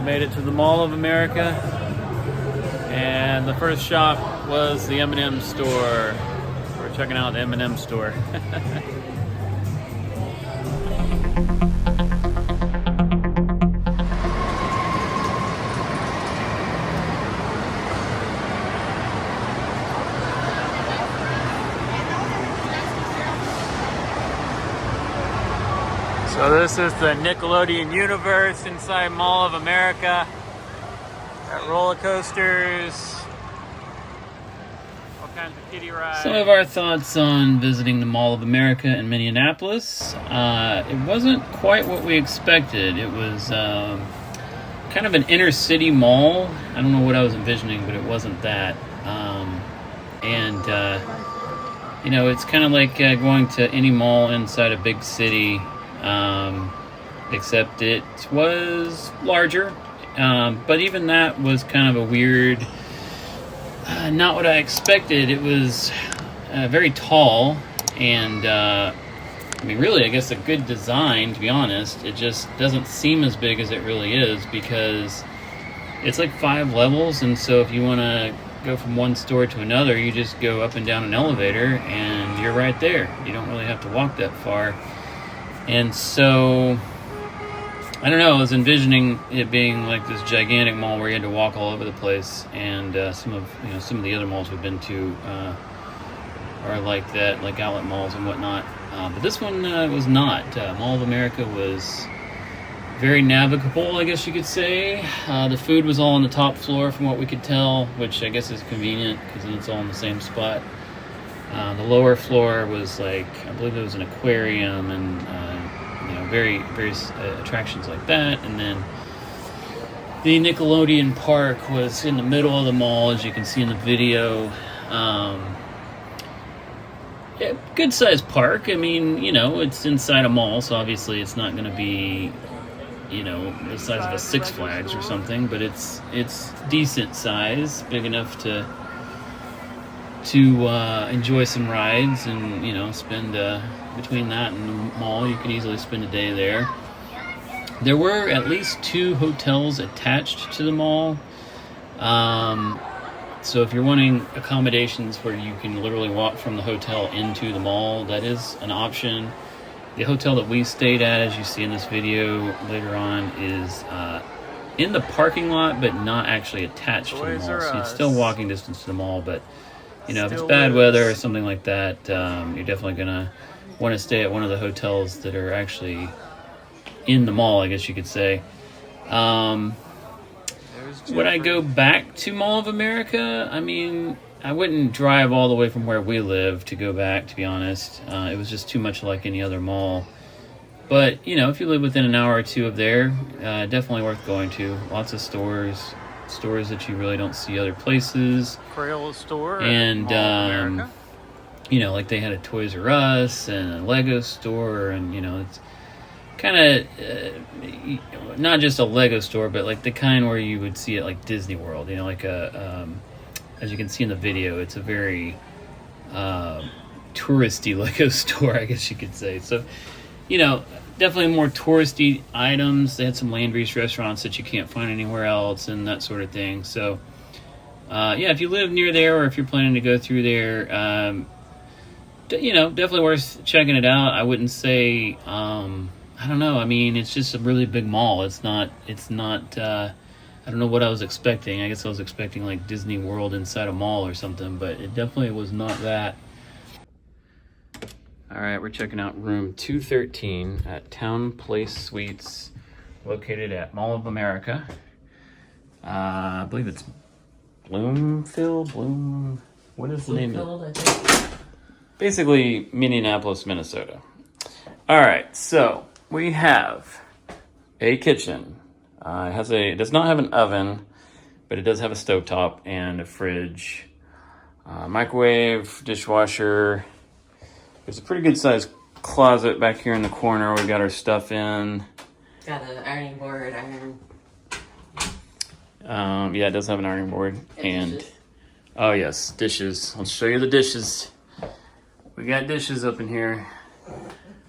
We made it to the Mall of America, and the first shop was the M&M store. We're checking out the M&M store. So this is the Nickelodeon universe inside Mall of America. Got roller coasters, all kinds of kiddie rides. Some of our thoughts on visiting the Mall of America in Minneapolis. It wasn't quite what we expected. It was kind of an inner city mall. I don't know what I was envisioning, but it wasn't that. You know, it's kind of like going to any mall inside a big city. Except it was larger, but even that was kind of a weird, not what I expected. It was very tall, and I mean, really, I guess a good design, to be honest. It just doesn't seem as big as it really is, because it's like 5 levels, and so if you want to go from one store to another, you just go up and down an elevator, and you're right there. You don't really have to walk that far. And so, I don't know, I was envisioning it being like this gigantic mall where you had to walk all over the place, and some of the other malls we've been to are like that, like outlet malls and whatnot. But this one was not. Mall of America was very navigable, I guess you could say. The food was all on the top floor from what we could tell, which I guess is convenient because it's all in the same spot. The lower floor was like, I believe it was an aquarium and various attractions like that. And then the Nickelodeon park was in the middle of the mall, as you can see in the video. Yeah, good sized park. I mean, it's inside a mall, so obviously it's not going to be, the size of a Six Flags or something, but it's decent size, big enough to enjoy some rides and spend between that and the mall. You can easily spend a day there. There were at least 2 hotels attached to the mall, so if you're wanting accommodations where you can literally walk from the hotel into the mall, that is an option. The hotel that we stayed at, as you see in this video later on, is in the parking lot but not actually attached to the mall, so it's still walking distance to the mall. But if it's bad weather or something like that, you're definitely going to want to stay at one of the hotels that are actually in the mall, I guess you could say. Would I go back to Mall of America? I mean, I wouldn't drive all the way from where we live to go back, to be honest. It was just too much like any other mall. But, if you live within an hour or two of there, definitely worth going to. Lots of stores that you really don't see other places. Crayola store and Mall of America. Like they had a Toys R Us and a Lego store, and it's kind of not just a Lego store, but like the kind where you would see it like Disney World. Like as you can see in the video, it's a very touristy Lego store, I guess you could say. So definitely more touristy items. They had some Landry's restaurants that you can't find anywhere else and that sort of thing. So, if you live near there or if you're planning to go through there, definitely worth checking it out. I wouldn't say, I don't know. I mean, it's just a really big mall. It's not, I don't know what I was expecting. I guess I was expecting like Disney World inside a mall or something, but it definitely was not that. All right, we're checking out room 213 at Town Place Suites, located at Mall of America. I believe it's Bloomfield. What is the name of it? Basically, Minneapolis, Minnesota. All right, so we have a kitchen. It does not have an oven, but it does have a stovetop and a fridge, microwave, dishwasher. There's a pretty good sized closet back here in the corner. We've got our stuff in. Got an ironing board, Yeah, it does have an ironing board. And dishes. Oh yes, dishes. I'll show you the dishes. We got dishes up in here.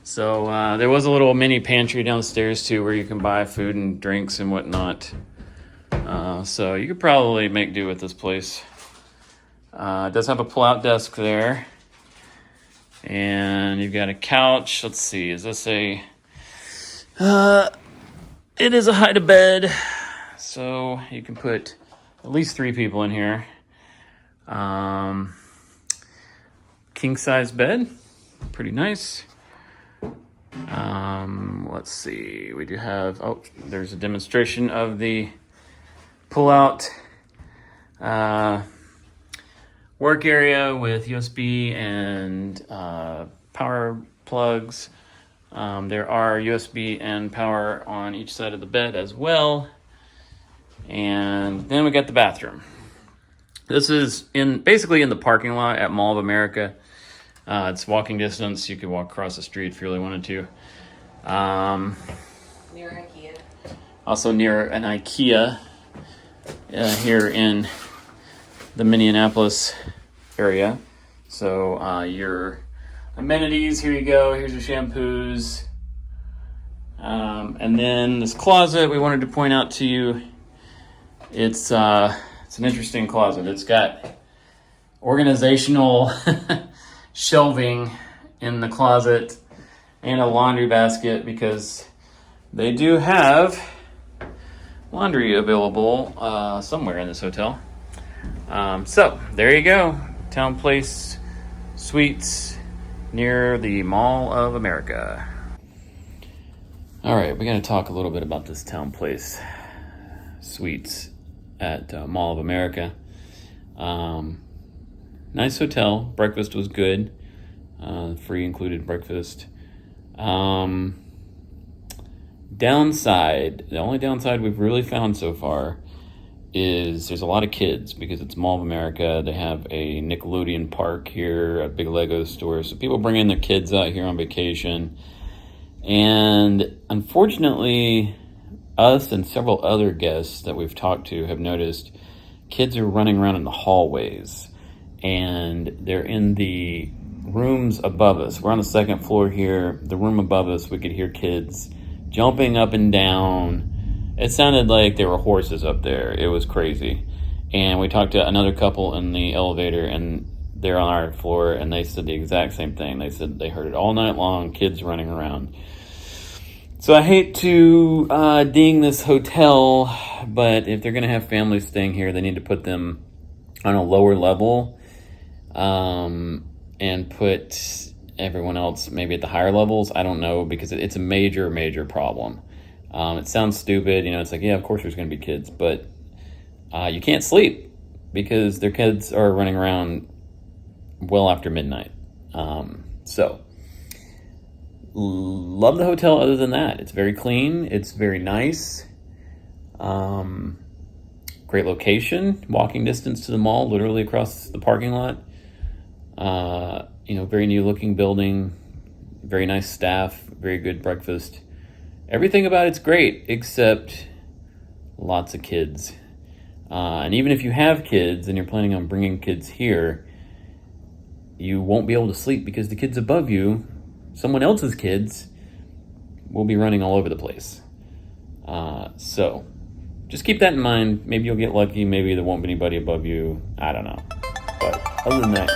So there was a little mini pantry downstairs too, where you can buy food and drinks and whatnot. So you could probably make do with this place. It does have a pull-out desk there. And you've got a couch. Let's see, is this a... it is a hide-a-bed. So you can put at least 3 people in here. King-size bed. Pretty nice. Let's see, we do have... Oh, there's a demonstration of the pull-out work area with USB and power plugs. There are USB and power on each side of the bed as well. And then we got the bathroom. This is basically in the parking lot at Mall of America. It's walking distance. You could walk across the street if you really wanted to. Near IKEA. Also near an IKEA here in the Minneapolis area. So your amenities, here you go. Here's your shampoos. And then this closet we wanted to point out to you. It's an interesting closet. It's got organizational shelving in the closet and a laundry basket because they do have laundry available somewhere in this hotel. So there you go. Town Place Suites near the Mall of America. All right, we're going to talk a little bit about this Town Place Suites at Mall of America. Nice hotel. Breakfast was good. Free included breakfast. Downside, the only downside we've really found so far is there's a lot of kids because it's Mall of America. They have a Nickelodeon park here, a big Lego store. So people bring in their kids out here on vacation. And unfortunately, us and several other guests that we've talked to have noticed kids are running around in the hallways. And they're in the rooms above us. We're on the 2nd floor here. The room above us, we could hear kids jumping up and down. It sounded like there were horses up there. It was crazy. And we talked to another couple in the elevator, and they're on our floor, and they said the exact same thing. They said they heard it all night long, kids running around. So I hate to ding this hotel, but if they're going to have families staying here, they need to put them on a lower level and put everyone else maybe at the higher levels. I don't know, because it's a major problem. It sounds stupid, it's like, yeah, of course there's going to be kids, but you can't sleep because their kids are running around well after midnight. So love the hotel other than that. It's very clean. It's very nice. Great location, walking distance to the mall, literally across the parking lot. Very new looking building, very nice staff, very good breakfast. Everything about it's great, except lots of kids. And even if you have kids and you're planning on bringing kids here, you won't be able to sleep because the kids above you, someone else's kids, will be running all over the place. So just keep that in mind. Maybe you'll get lucky. Maybe there won't be anybody above you. I don't know. But other than that,